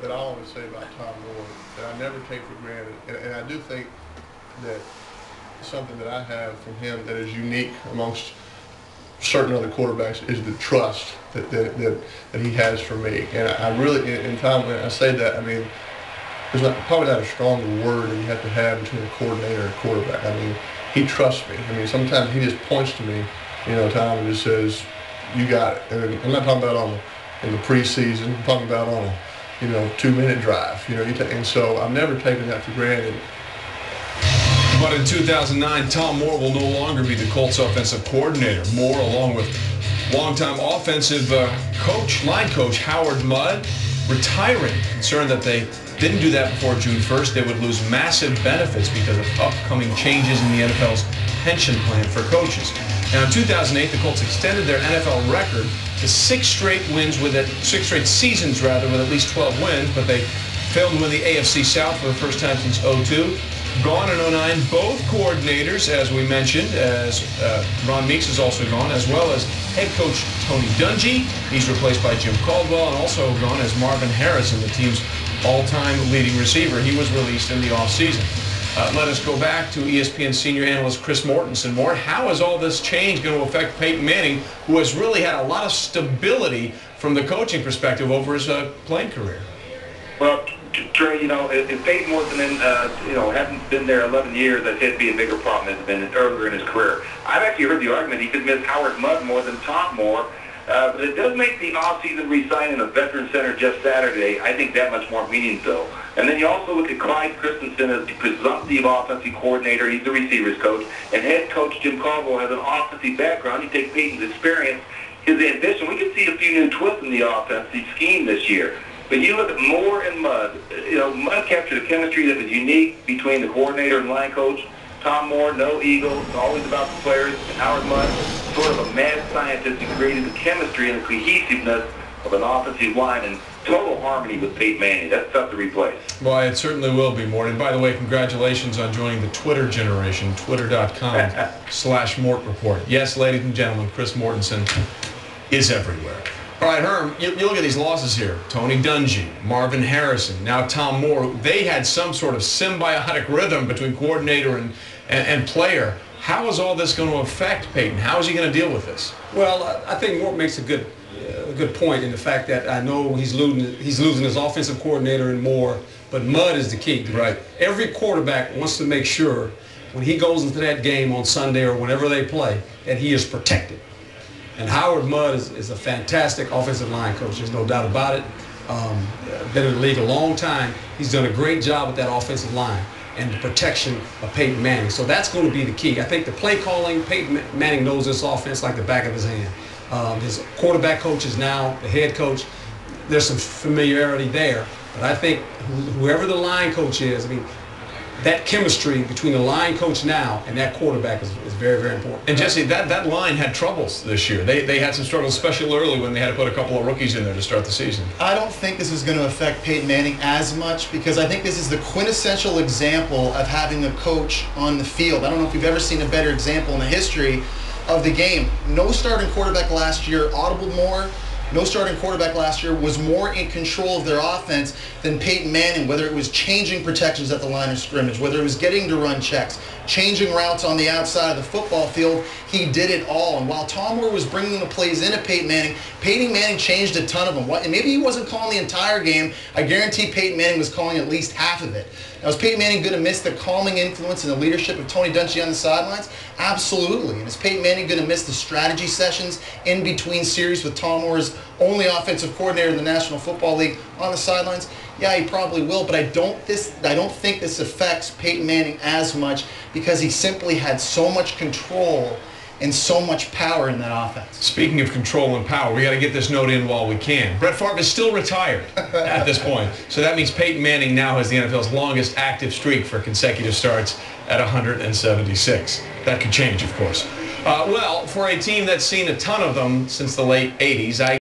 that I always say about Tom Moore that I never take for granted, and I do think that something that I have from him that is unique amongst certain other quarterbacks is the trust that he has for me. And I really, in time when I say that, I mean, there's probably not a stronger word that you have to have between a coordinator and a quarterback. I mean, he trusts me. I mean, sometimes he just points to me, Tom, and just says, "You got it." And I'm not talking about in the preseason. I'm talking about on a 2-minute drive. And so I'm never taking that for granted. But in 2009, Tom Moore will no longer be the Colts offensive coordinator. Moore, along with longtime offensive line coach Howard Mudd, retiring. Concerned that they didn't do that before June 1st, they would lose massive benefits because of upcoming changes in the NFL's pension plan for coaches. Now, in 2008, the Colts extended their NFL record to 6 straight seasons with at least 12 wins, but they failed to win the AFC South for the first time since '02. Gone in '09, both coordinators, as we mentioned, as Ron Meeks is also gone, as well as head coach Tony Dungy. He's replaced by Jim Caldwell, and also gone as Marvin Harrison, the team's all-time leading receiver. He was released in the offseason. Let us go back to ESPN senior analyst Chris Mortensen. More, how is all this change going to affect Peyton Manning, who has really had a lot of stability from the coaching perspective over his playing career? Well, Trey, if Peyton wasn't hadn't been there 11 years, I think it'd be a bigger problem than it's been earlier in his career. I've actually heard the argument he could miss Howard Mudd more than Tom Moore, but it does make the offseason re-signing of veteran center Jeff Saturday, I think, that much more meaningful. And then you also look at Clyde Christensen as the presumptive offensive coordinator. He's the receivers coach, and head coach Jim Caldwell has an offensive background. You take Peyton's experience, his ambition. We could see a few new twists in the offensive scheme this year. But you look at Moore and Mudd. Mudd captured a chemistry that was unique between the coordinator and line coach. Tom Moore, no ego, always about the players. And Howard Mudd, sort of a mad scientist who created the chemistry and the cohesiveness of an offensive line in total harmony with Peyton Manning. That's tough to replace. Well, it certainly will be, Mort. And by the way, congratulations on joining the Twitter generation, twitter.com/Mort Report. Yes, ladies and gentlemen, Chris Mortensen is everywhere. All right, Herm, you look at these losses here. Tony Dungy, Marvin Harrison, now Tom Moore. They had some sort of symbiotic rhythm between coordinator and player. How is all this going to affect Peyton? How is he going to deal with this? Well, I think Moore makes a good point in the fact that I know he's losing his offensive coordinator and Moore, but Mudd is the key. Right. Every quarterback wants to make sure when he goes into that game on Sunday or whenever they play that he is protected. And Howard Mudd is a fantastic offensive line coach. There's no doubt about it. Been in the league a long time. He's done a great job with that offensive line and the protection of Peyton Manning. So that's going to be the key. I think the play calling, Peyton Manning knows this offense like the back of his hand. His quarterback coach is now the head coach. There's some familiarity there. But I think whoever the line coach is, that chemistry between the line coach now and that quarterback is very, very important. And Jesse, that line had troubles this year. They had some struggles, especially early when they had to put a couple of rookies in there to start the season. I don't think this is going to affect Peyton Manning as much because I think this is the quintessential example of having a coach on the field. I don't know if you've ever seen a better example in the history of the game. No starting quarterback last year audibled more. No starting quarterback last year was more in control of their offense than Peyton Manning, whether it was changing protections at the line of scrimmage, whether it was getting to run checks, changing routes on the outside of the football field. He did it all. And while Tom Moore was bringing the plays into Peyton Manning changed a ton of them. And maybe he wasn't calling the entire game. I guarantee Peyton Manning was calling at least half of it. Now, is Peyton Manning going to miss the calming influence and the leadership of Tony Dungy on the sidelines? Absolutely. And is Peyton Manning going to miss the strategy sessions in between series with Tom Moore's only offensive coordinator in the National Football League on the sidelines? Yeah, he probably will, but I don't think this affects Peyton Manning as much because he simply had so much control and so much power in that offense. Speaking of control and power, we got to get this note in while we can. Brett Favre is still retired at this point, so that means Peyton Manning now has the NFL's longest active streak for consecutive starts at 176. That could change, of course. Well, for a team that's seen a ton of them since the late 80s,